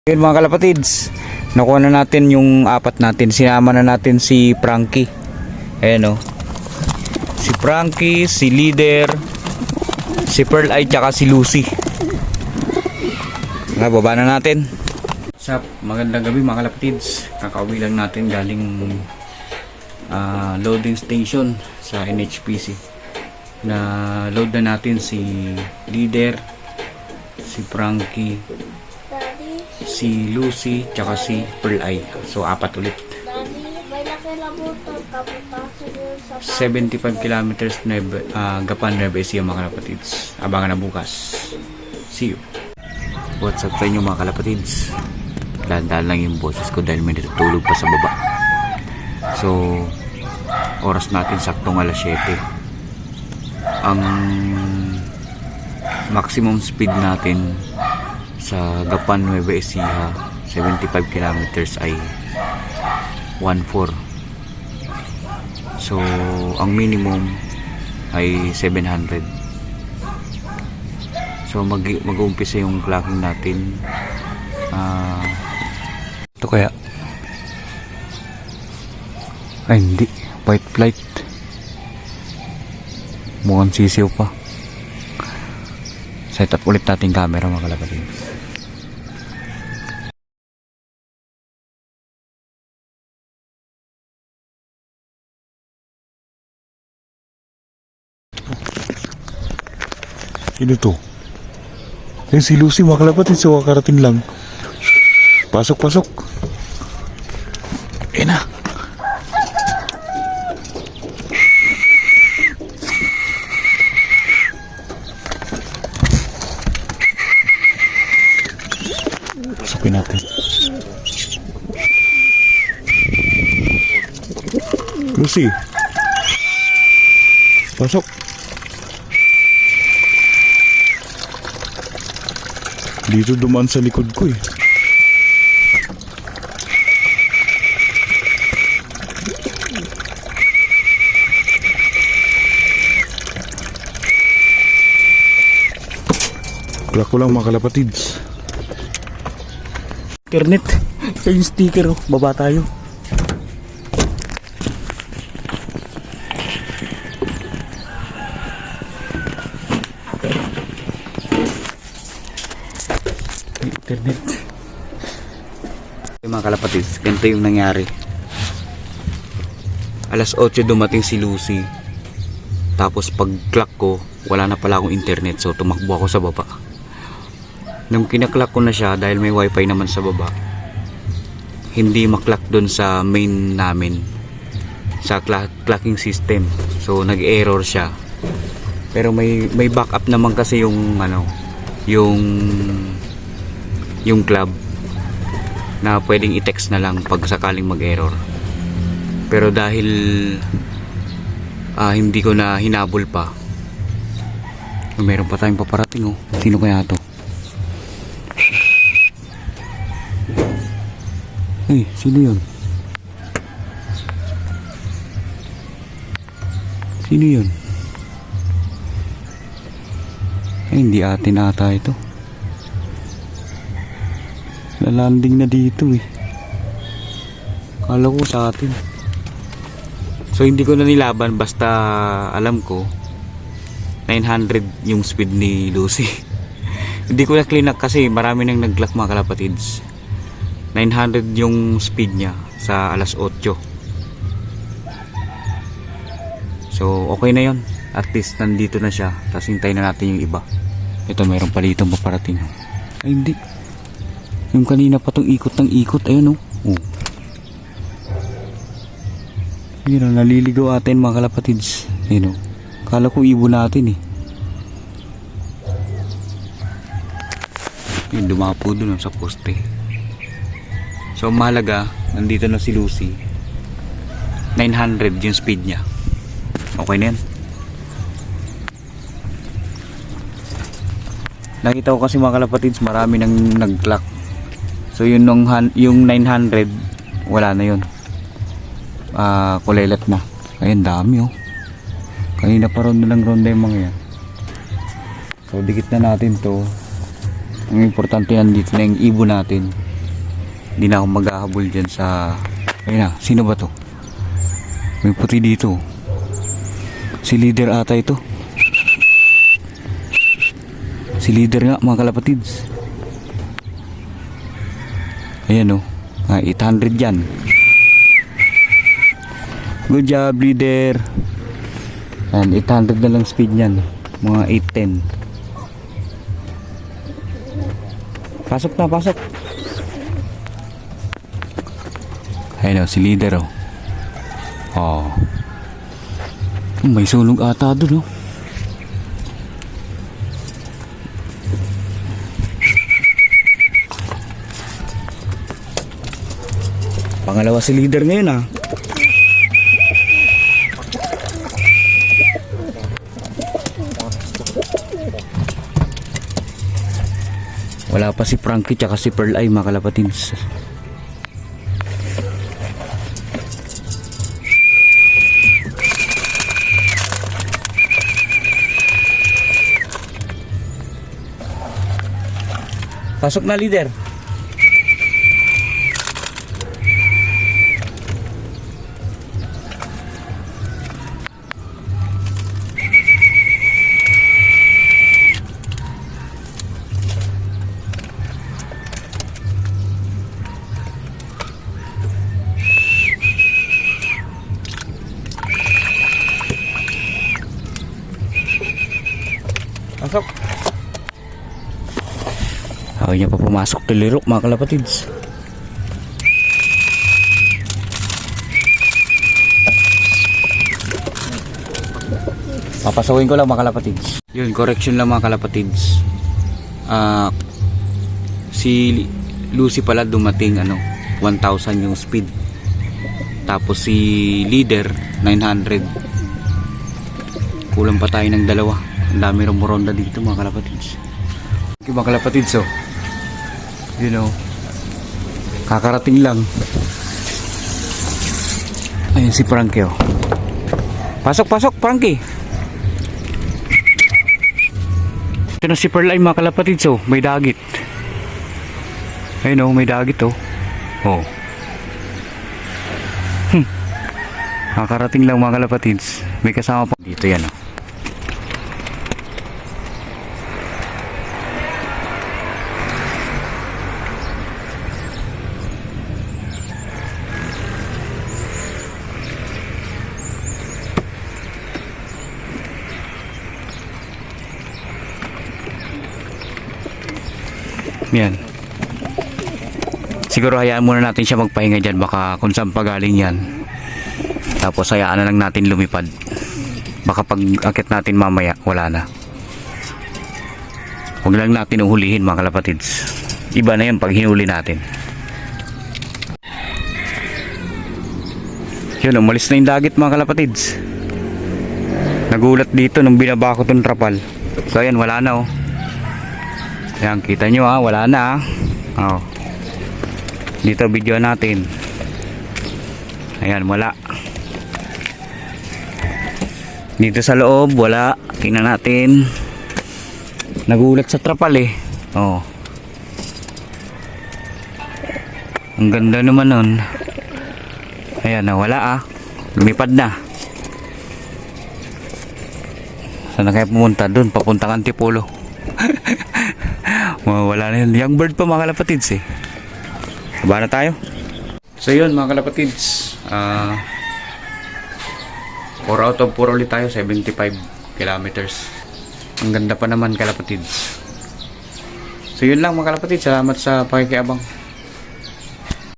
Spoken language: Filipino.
Yun mga kalapatids, nakuha na natin yung apat natin. Sinama na natin si Frankie. Ayan o. Si Frankie, si Leader, si Pearl Eye, tsaka si Lucy. Baba na natin. Sup, magandang gabi mga kalapatids. Kakauwi lang natin galing loading station sa NHPC. Na load na natin si Leader, si Frankie, si Lucy, tsaka si Pearl Eye. So apat ulit. 75 kilometers na Gapan Nueva Ecija mga kalapatids. Abangan na bukas. See you. What's up sa inyo mga kalapatids? Dahan-dahan lang yung boses ko dahil may natutulog pa sa baba. So oras natin saktong alas 7. Ang maximum speed natin sa Gapan Nueva Ecija 75 kilometers ay 14. So ang minimum ay 700. So mag-uumpisa yung clocking natin. Ito kaya ay hindi, white flight, mukhang sisiw pa. Set up ulit natin camera mga kalapatids. Sino to? Yung si Lucy mga kalapatids, so kakarating lang. Pasok, pasok. Ina. Pasukin natin. Lucy. Pasok. Dito dumaan sa likod ko eh. Clock ko lang mga kalapatids. Internet. Ito yung sticker oh. Baba tayo. Internet. Mga kalapatids, ganito yung nangyari. Alas 8 dumating si Lucy. Tapos pag clock ko, wala na pala akong internet. So tumakbo ako sa baba. Nung kinaklock ko na siya, dahil may wifi naman sa baba, hindi maklock dun sa main namin, sa clocking system. So nag-error siya. Pero may backup naman kasi yung yung club na pwedeng i-text na lang pag sakaling mag-error. Pero dahil hindi ko na hinabol pa, meron pa tayong paparating oh. Sino kaya to? Eh, sino yun? Sino yun? Eh, hindi atin ata ito. Lalanding na dito eh. Kala ko sa atin. So hindi ko na nilaban, basta alam ko 900 yung speed ni Lucy. Hindi ko na clean up kasi marami nang nag-clock mga kalapatids. 900 yung speed niya sa alas 8. So okay na yon. At least nandito na siya. Tapos hintayin na natin yung iba. Ito mayroon pa dito paparating. Ay hindi. Yung kanina pa tong ikot ng ikot. Ayun oh. Yun o, naliligaw atin mga kalapatids. Yun o. Kala ko ibon natin eh. Yun, dumapo dun sa poste. So mahalaga, nandito na si Lucy. 900 yung speed niya. Okay na yan. Nakita ko kasi mga kalapatids, marami nang nag-clock. So yung 900, wala na yun. Kulelat na. Ayun, dami oh. Kanina pa ronda lang ronda yung mga yan. So dikit na natin to. Ang importante nandito na yung ibon natin. Hindi na ako maghahabol dyan sa... Ayun na, sino ba to? May puti dito. Si leader ata ito. Si leader nga mga kalapatids. Ayan o. 800 yan. Good job leader. And 800 na lang speed yan. Mga 810. Pasok na, pasok. Ayan o, si leader o. Oh. May sunog ata doon o. Pangalawa si leader ngayon ah. Wala pa si Frankie tsaka si Pearl Eye mga kalapatids. Pasok na leader. Pasok. Ayaw niya pa pumasok tilirok mga kalapatids. Papasawin ko lang mga kalapatids. Yun, correction lang mga kalapatids. Si Lucy pala dumating 1,000 yung speed. Tapos si leader 900. Kulang pa tayo ng dalawa. Ang dami rumoronda dito mga kalapatids. Okay mga kalapatids oh. You know, kakarating lang. Ayun si Frankie oh. Pasok pasok Frankie. Ito na si Pearl Eye mga kalapatids oh. May dagit. Ayun oh, may dagit oh. Oh. Kakarating lang mga kalapatids. May kasama pa dito yan oh. Yan. Siguro hayaan muna natin siya magpahinga dyan. Baka kung saan pa galing yan. Tapos hayaan na lang natin lumipad. Baka pag akit natin mamaya wala na. Huwag lang natin uhulihin mga kalapatids. Iba na yan pag hinuli natin. Yun, umalis na yung dagit mga kalapatids. Nagulat dito nung binaba ko itong trapal. So ayan, wala na oh. Ayan, kita nyo ah, wala na ah. Oh. Dito video natin. Ayan, wala. Dito sa loob, wala. Tingnan natin. Nagulat sa trapal eh. Oh. Ang ganda naman nun. Ayan na, wala ah. Lumipad na. Saan na kaya pumunta? Doon, papuntang Antipolo. Wala na yun. Young bird pa mga kalapatids eh. Baba na tayo. So yun mga kalapatids, 4 out of 4 ulit tayo. 75 kilometers. Ang ganda pa naman kalapatids. So yun lang mga kalapatids. Salamat sa pakikiabang.